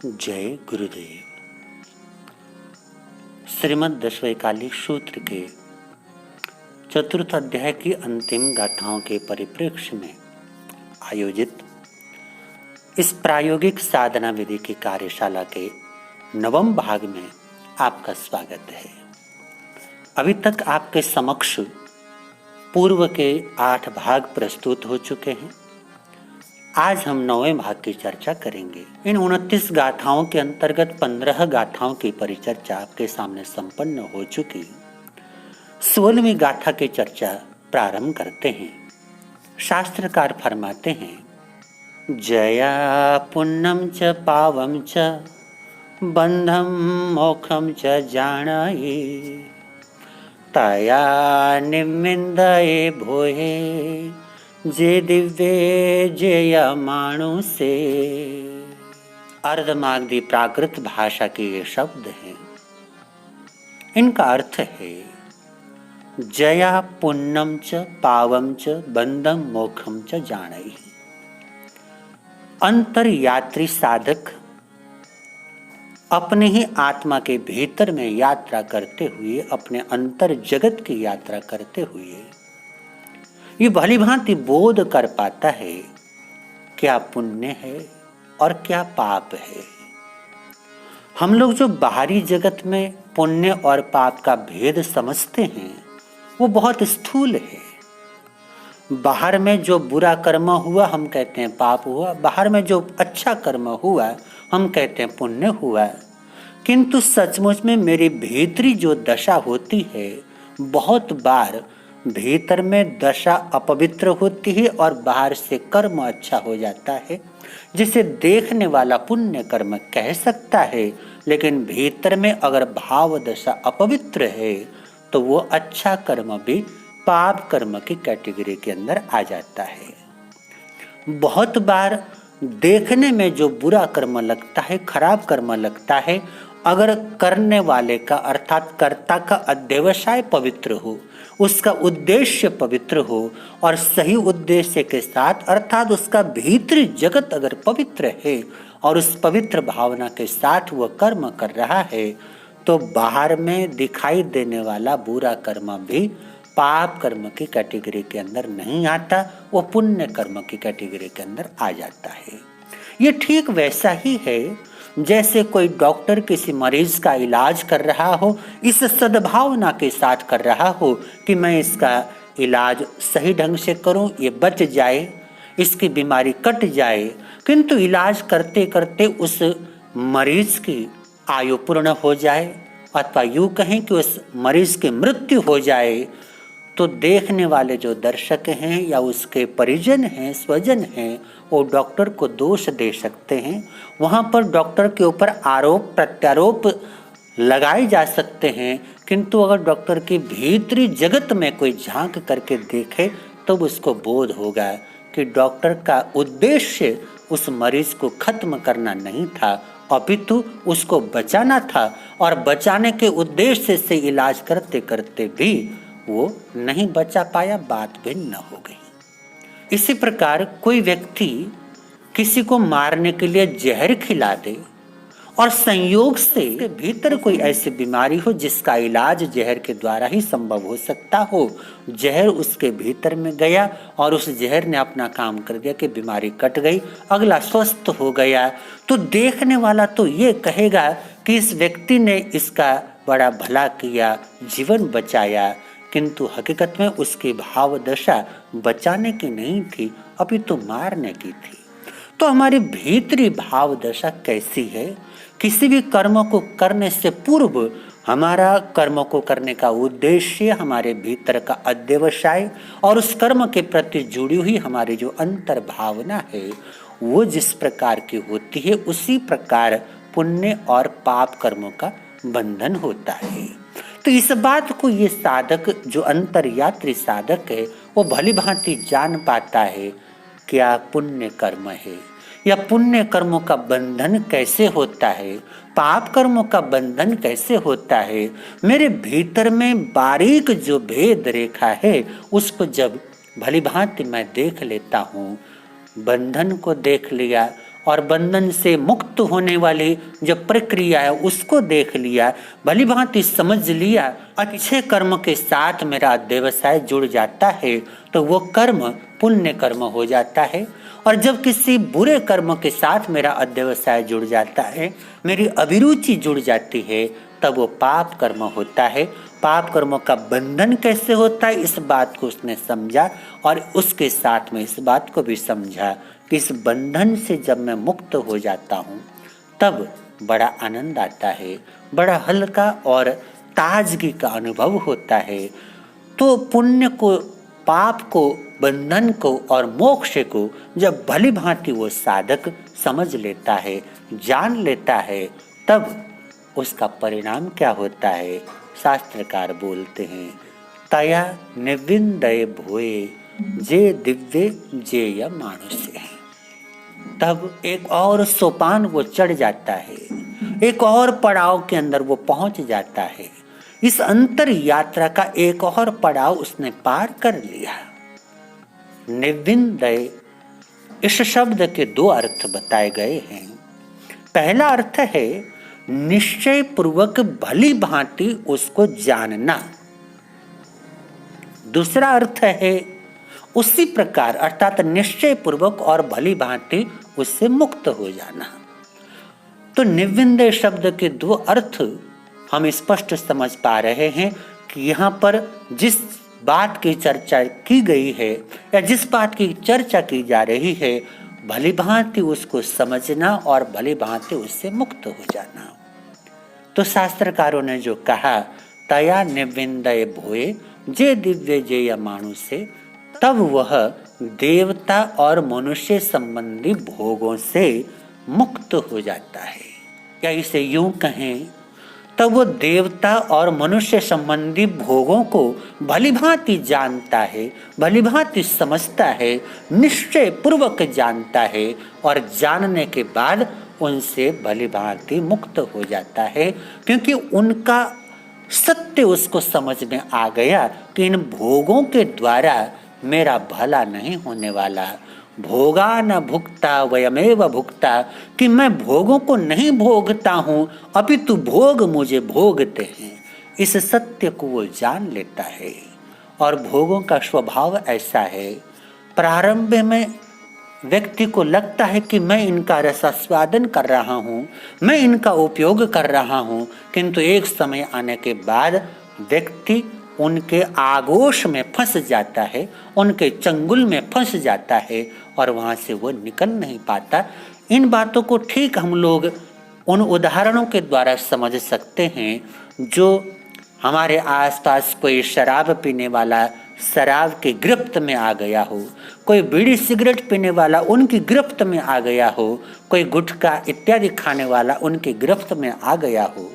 जय गुरुदेव। श्रीमद् दशवैकालिक सूत्र के चतुर्थ अध्याय की अंतिम गाथाओं के परिप्रेक्ष्य में आयोजित इस प्रायोगिक साधना विधि की कार्यशाला के 9वें भाग में आपका स्वागत है। अभी तक आपके समक्ष पूर्व के 8 भाग प्रस्तुत हो चुके हैं। आज हम 9वें भाग की चर्चा करेंगे। इन 29 गाथाओं के अंतर्गत 15 गाथाओं की परिचर्चा आपके सामने संपन्न हो चुकी। 16वीं गाथा की चर्चा प्रारंभ करते हैं। शास्त्रकार फरमाते हैं, जया पुण्यम च पावम च बंधम मोक्षम च जानायि तया निमिंदये भोहे जे दिव्ये जय माणु से। अर्धमागधी प्राकृत भाषा के ये शब्द हैं। इनका अर्थ है जया पुण्यम च पावम च बंधम मोक्षम च जानायि। अंतर यात्री साधक अपने ही आत्मा के भीतर में यात्रा करते हुए, अपने अंतर जगत की यात्रा करते हुए ये भली भांति बोध कर पाता है क्या पुण्य है और क्या पाप है। हम लोग जो बाहरी जगत में पुण्य और पाप का भेद समझते हैं वो बहुत स्थूल है। बाहर में जो बुरा कर्म हुआ हम कहते हैं पाप हुआ, बाहर में जो अच्छा कर्म हुआ हम कहते हैं पुण्य हुआ। किंतु सचमुच में मेरी भीतरी जो दशा होती है, बहुत बार भीतर में दशा अपवित्र होती है और बाहर से कर्म अच्छा हो जाता है, जिसे देखने वाला पुण्य कर्म कह सकता है, लेकिन भीतर में अगर भाव दशा अपवित्र है तो वो अच्छा कर्म भी पाप कर्म की कैटेगरी के अंदर आ जाता है। बहुत बार देखने में जो बुरा कर्म लगता है, खराब कर्म लगता है, अगर करने वाले का अर्थात कर्ता का अध्यवसाय पवित्र हो, उसका उद्देश्य पवित्र हो और सही उद्देश्य के साथ अर्थात उसका भीतरी जगत अगर पवित्र है और उस पवित्र भावना के साथ वह कर्म कर रहा है, तो बाहर में दिखाई देने वाला बुरा कर्म भी पाप कर्म की कैटेगरी के अंदर नहीं आता, वो पुण्य कर्म की कैटेगरी के अंदर आ जाता है। ये ठीक वैसा ही है जैसे कोई डॉक्टर किसी मरीज का इलाज कर रहा हो, इस सद्भावना के साथ कर रहा हो कि मैं इसका इलाज सही ढंग से करूं, ये बच जाए, इसकी बीमारी कट जाए। किंतु इलाज करते करते उस मरीज की आयु पूर्ण हो जाए अथवा यूं कहें कि उस मरीज की मृत्यु हो जाए, तो देखने वाले जो दर्शक हैं या उसके परिजन हैं, स्वजन हैं, वो डॉक्टर को दोष दे सकते हैं। वहाँ पर डॉक्टर के ऊपर आरोप प्रत्यारोप लगाए जा सकते हैं, किंतु अगर डॉक्टर की भीतरी जगत में कोई झांक करके देखे तो उसको बोध होगा कि डॉक्टर का उद्देश्य उस मरीज को खत्म करना नहीं था, अपितु उसको बचाना था, और बचाने के उद्देश्य से इलाज करते करते भी वो नहीं बचा पाया, बात भिन्न हो गई। इसी प्रकार कोई व्यक्ति किसी को मारने के लिए जहर खिला दे और संयोग से भीतर कोई ऐसी बीमारी हो जिसका इलाज जहर के द्वारा ही संभव हो सकता हो, जहर उसके भीतर में गया और उस जहर ने अपना काम कर दिया कि बीमारी कट गई, अगला स्वस्थ हो गया, तो देखने वाला तो ये कहेगा कि इस व्यक्ति ने इसका बड़ा भला किया, जीवन बचाया, किंतु हकीकत में उसकी भाव दशा बचाने की नहीं थी, अभी तो मारने की थी। तो हमारी भीतरी भाव दशा कैसी है? किसी भी कर्म को करने से पूर्व हमारा कर्म को करने का उद्देश्य, हमारे भीतर का अध्यवसाय और उस कर्म के प्रति जुड़ी हुई हमारी जो अंतर भावना है, वो जिस प्रकार की होती है, उसी प्रकार पुण्य और पाप कर्मों का बंधन होता है। तो इस बात को ये साधक जो अंतरयात्री साधक है वो भली भांति जान पाता है क्या पुण्य कर्म है या पुण्य कर्मों का बंधन कैसे होता है, पाप कर्मों का बंधन कैसे होता है। मेरे भीतर में बारीक जो भेद रेखा है उसको जब भली भांति मैं देख लेता हूँ, बंधन को देख लिया और बंधन से मुक्त होने वाली जो प्रक्रिया है उसको देख लिया, भली भांति समझ लिया, अच्छे कर्म के साथ मेरा अध्यवसाय जुड़ जाता है तो वो कर्म पुण्य कर्म हो जाता है। और जब किसी बुरे कर्म के साथ मेरा अध्यवसाय जुड़ जाता है, मेरी अभिरुचि जुड़ जाती है, तब वो पाप कर्म होता है। पाप कर्मों का बंधन कैसे होता है इस बात को उसने समझा और उसके साथ में इस बात को भी समझा कि इस बंधन से जब मैं मुक्त हो जाता हूँ तब बड़ा आनंद आता है, बड़ा हल्का और ताजगी का अनुभव होता है। तो पुण्य को, पाप को, बंधन को और मोक्ष को जब भली भांति वो साधक समझ लेता है, जान लेता है, तब उसका परिणाम क्या होता है? शास्त्रकार बोलते हैं, तया निविंदय भोए जे दिव्य जेय मानुष्य। तब एक और सोपान वो चढ़ जाता है, एक और पड़ाव के अंदर वो पहुंच जाता है। इस अंतर यात्रा का एक और पड़ाव उसने पार कर लिया। निविंदय इस शब्द के दो अर्थ बताए गए हैं। पहला अर्थ है निश्चय पूर्वक भली भांति उसको जानना। दूसरा अर्थ है उसी प्रकार अर्थात निश्चय पूर्वक और भली भांति उससे मुक्त हो जाना। तो निविंदय शब्द के दो अर्थ हम स्पष्ट समझ पा रहे हैं कि यहाँ पर जिस बात की चर्चा की गई है या जिस बात की चर्चा की जा रही है, भली भांति उसको समझना और भली भांति उससे मुक्त हो जाना। तो शास्त्रकारों ने जो कहा, तया निविंदय भोए जे दिव्य जेय मानुष्य, तब वह देवता और मनुष्य संबंधी भोगों से मुक्त हो जाता है। या इसे यूं कहें, तब वो देवता और मनुष्य संबंधी भोगों को भली भांति जानता है, भली भांति समझता है, निश्चय पूर्वक जानता है और जानने के बाद उनसे भली भांति मुक्त हो जाता है, क्योंकि उनका सत्य उसको समझ में आ गया कि इन भोगों के द्वारा मेरा भला नहीं होने वाला। भोगा न भुक्ता वयमेव भुक्ता, कि मैं भोगों को नहीं भोगता हूँ अपितु भोग मुझे भोगते हैं। इस सत्य को वो जान लेता है। और भोगों का स्वभाव ऐसा है, प्रारंभ में व्यक्ति को लगता है कि मैं इनका रसास्वादन कर रहा हूँ, मैं इनका उपयोग कर रहा हूँ, किंतु एक समय आने के बाद व्यक्ति उनके आगोश में फंस जाता है, उनके चंगुल में फंस जाता है और वहाँ से वो निकल नहीं पाता। इन बातों को ठीक हम लोग उन उदाहरणों के द्वारा समझ सकते हैं। जो हमारे आसपास कोई शराब पीने वाला शराब की गिरफ्त में आ गया हो, कोई बीड़ी सिगरेट पीने वाला उनकी गिरफ्त में आ गया हो, कोई गुटखा इत्यादि खाने वाला उनकी गिरफ्त में आ गया हो।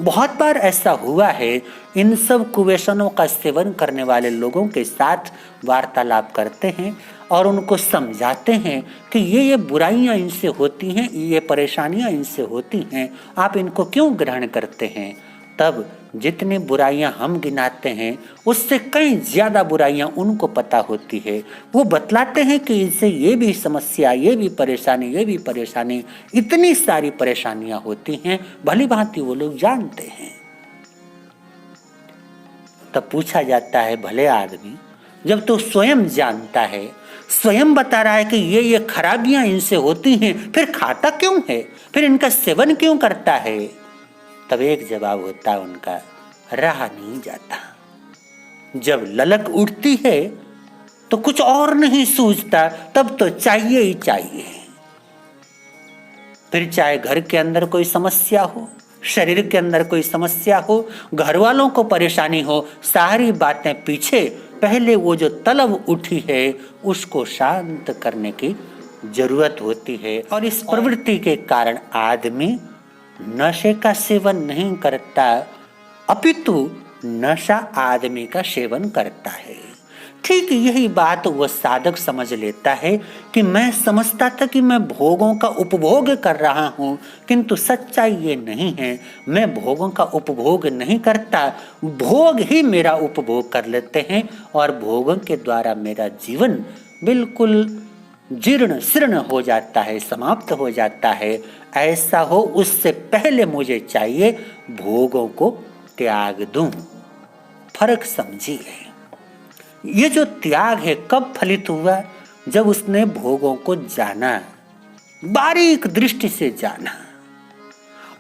बहुत बार ऐसा हुआ है। इन सब कुव्यसनों का सेवन करने वाले लोगों के साथ वार्तालाप करते हैं और उनको समझाते हैं कि ये बुराइयां इनसे होती हैं, ये परेशानियां इनसे होती हैं, आप इनको क्यों ग्रहण करते हैं। तब जितनी बुराइयां हम गिनाते हैं उससे कई ज्यादा बुराइयां उनको पता होती है। वो बतलाते हैं कि इससे ये भी समस्या, ये भी परेशानी, इतनी सारी परेशानियां होती हैं, भली भांति वो लोग जानते हैं। तब पूछा जाता है, भले आदमी जब तो स्वयं जानता है, स्वयं बता रहा है कि ये खराबियां इनसे होती हैं, फिर खाता क्यों है, फिर इनका सेवन क्यों करता है। तब एक जवाब होता है उनका, रहा नहीं जाता। जब ललक उठती है तो कुछ और नहीं सूझता, तब तो चाहिए ही चाहिए। फिर चाहे घर के अंदर कोई समस्या हो, शरीर के अंदर कोई समस्या हो, घर वालों को परेशानी हो, सारी बातें पीछे, पहले वो जो तलब उठी है उसको शांत करने की जरूरत होती है। और इस प्रवृत्ति के कारण आदमी नशे का सेवन नहीं करता, अपितु नशा आदमी का सेवन करता है। ठीक यही बात वह साधक समझ लेता है कि मैं समझता था कि मैं भोगों का उपभोग कर रहा हूँ, किंतु सच्चाई ये नहीं है। मैं भोगों का उपभोग नहीं करता, भोग ही मेरा उपभोग कर लेते हैं और भोगों के द्वारा मेरा जीवन बिल्कुल जीर्ण शीर्ण हो जाता है, समाप्त हो जाता है, ऐसा हो उससे पहले मुझे चाहिए भोगों को त्याग दूं। फर्क समझिए। ये जो त्याग है कब फलित हुआ? जब उसने भोगों को जाना, बारीक दृष्टि से जाना।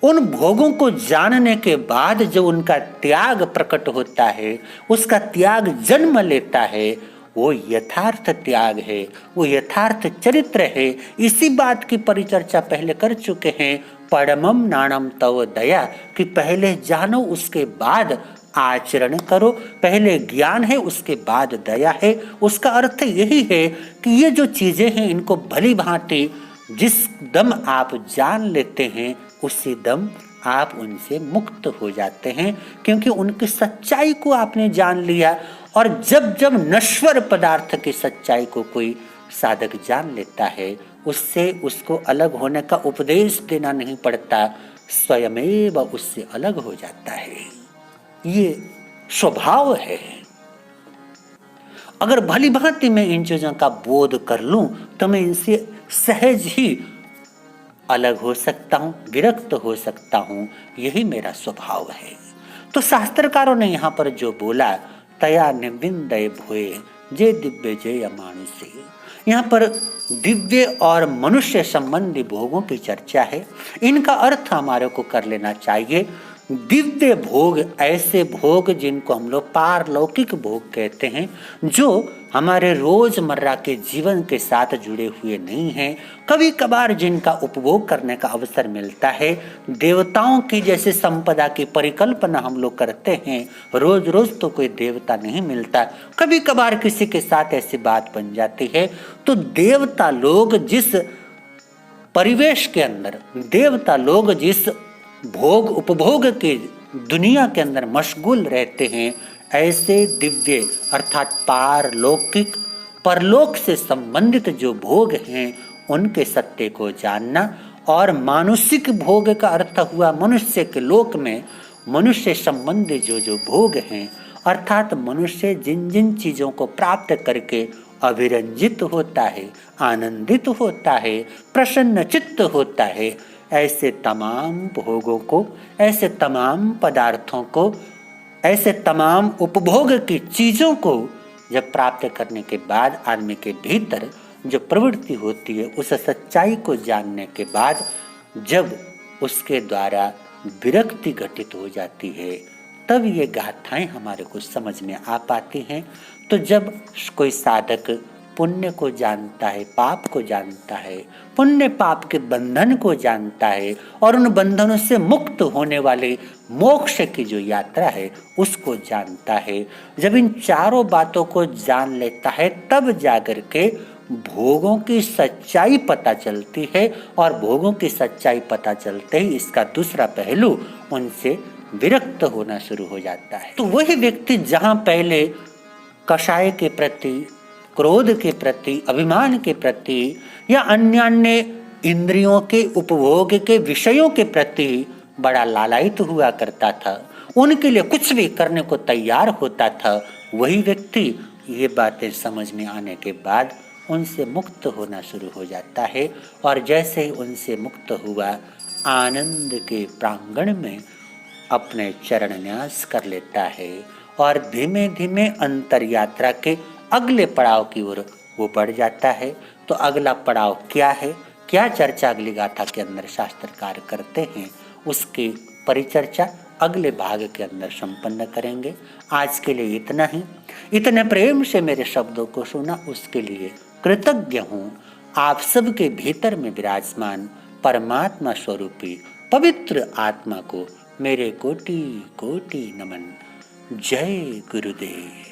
उन भोगों को जानने के बाद जब उनका त्याग प्रकट होता है, उसका त्याग जन्म लेता है, वो यथार्थ त्याग है, वो यथार्थ चरित्र है। इसी बात की परिचर्चा पहले कर चुके हैं। परमम नाणम तव दया, कि पहले जानो उसके बाद आचरण करो। पहले ज्ञान है उसके बाद दया है। उसका अर्थ यही है कि ये जो चीजें हैं इनको भली भांति जिस दम आप जान लेते हैं उसी दम आप उनसे मुक्त हो जाते हैं, क्योंकि उनकी सच्चाई को आपने जान लिया। और जब जब नश्वर पदार्थ की सच्चाई को कोई साधक जान लेता है, उससे उसको अलग होने का उपदेश देना नहीं पड़ता, स्वयमेव उससे अलग हो जाता है। ये स्वभाव है। अगर भली भांति मैं इन चीजों का बोध कर लूं तो मैं इनसे सहज ही अलग हो सकता हूं, विरक्त हो सकता हूं। यही मेरा स्वभाव है। तो शास्त्रकारों ने यहां पर जो बोला, तया निविंदय भोए जे दिव्य जय अमानुषे, यहाँ पर दिव्य और मनुष्य संबंधी भोगों की चर्चा है। इनका अर्थ हमारे को कर लेना चाहिए। दिव्य भोग ऐसे भोग जिनको हम लोग पारलौकिक भोग कहते हैं, जो हमारे रोजमर्रा के जीवन के साथ जुड़े हुए नहीं हैं। कभी कभार जिनका उपभोग करने का अवसर मिलता है। देवताओं की जैसे संपदा की परिकल्पना हम लोग करते हैं, रोज रोज तो कोई देवता नहीं मिलता, कभी कभार किसी के साथ ऐसी बात बन जाती है। तो देवता लोग जिस परिवेश के अंदर, देवता लोग जिस भोग उपभोग की दुनिया के अंदर मशगूल रहते हैं, ऐसे दिव्य अर्थात पारलौकिक परलोक से संबंधित जो भोग हैं उनके सत्य को जानना। और मानुषिक भोग का अर्थ हुआ मनुष्य के लोक में मनुष्य संबंधी जो जो भोग हैं, अर्थात मनुष्य जिन जिन चीजों को प्राप्त करके अभिरंजित होता है, आनंदित होता है, प्रसन्न चित्त होता है, ऐसे तमाम भोगों को, ऐसे तमाम पदार्थों को, ऐसे तमाम उपभोग की चीजों को जब प्राप्त करने के बाद आदमी के भीतर जो प्रवृत्ति होती है, उस सच्चाई को जानने के बाद जब उसके द्वारा विरक्ति घटित हो जाती है, तब ये गाथाएं हमारे को समझ में आ पाती हैं। तो जब कोई साधक पुण्य को जानता है, पाप को जानता है, पुण्य पाप के बंधन को जानता है और उन बंधनों से मुक्त होने वाले मोक्ष की जो यात्रा है उसको जानता है, जब इन चारों बातों को जान लेता है, तब जाकर के भोगों की सच्चाई पता चलती है। और भोगों की सच्चाई पता चलते ही इसका दूसरा पहलू उनसे विरक्त होना शुरू हो जाता है। तो वही व्यक्ति जहां पहले कषाय के प्रति, क्रोध के प्रति, अभिमान के प्रति या अन्य अन्य इंद्रियों के उपभोग के विषयों के प्रति बड़ा लालायित हुआ करता था, उनके लिए कुछ भी करने को तैयार होता था, वही व्यक्ति ये बातें समझ में आने के बाद उनसे मुक्त होना शुरू हो जाता है। और जैसे ही उनसे मुक्त हुआ, आनंद के प्रांगण में अपने चरण न्यास कर लेता है और धीमे धीमे अंतर यात्रा के अगले पड़ाव की ओर वो बढ़ जाता है। तो अगला पड़ाव क्या है, क्या चर्चा अगली गाथा के अंदर शास्त्रकार करते हैं, उसकी परिचर्चा अगले भाग के अंदर संपन्न करेंगे। आज के लिए इतना ही। इतने प्रेम से मेरे शब्दों को सुना उसके लिए कृतज्ञ हूँ। आप सबके भीतर में विराजमान परमात्मा स्वरूपी पवित्र आत्मा को मेरे कोटि कोटि नमन। जय गुरुदेव।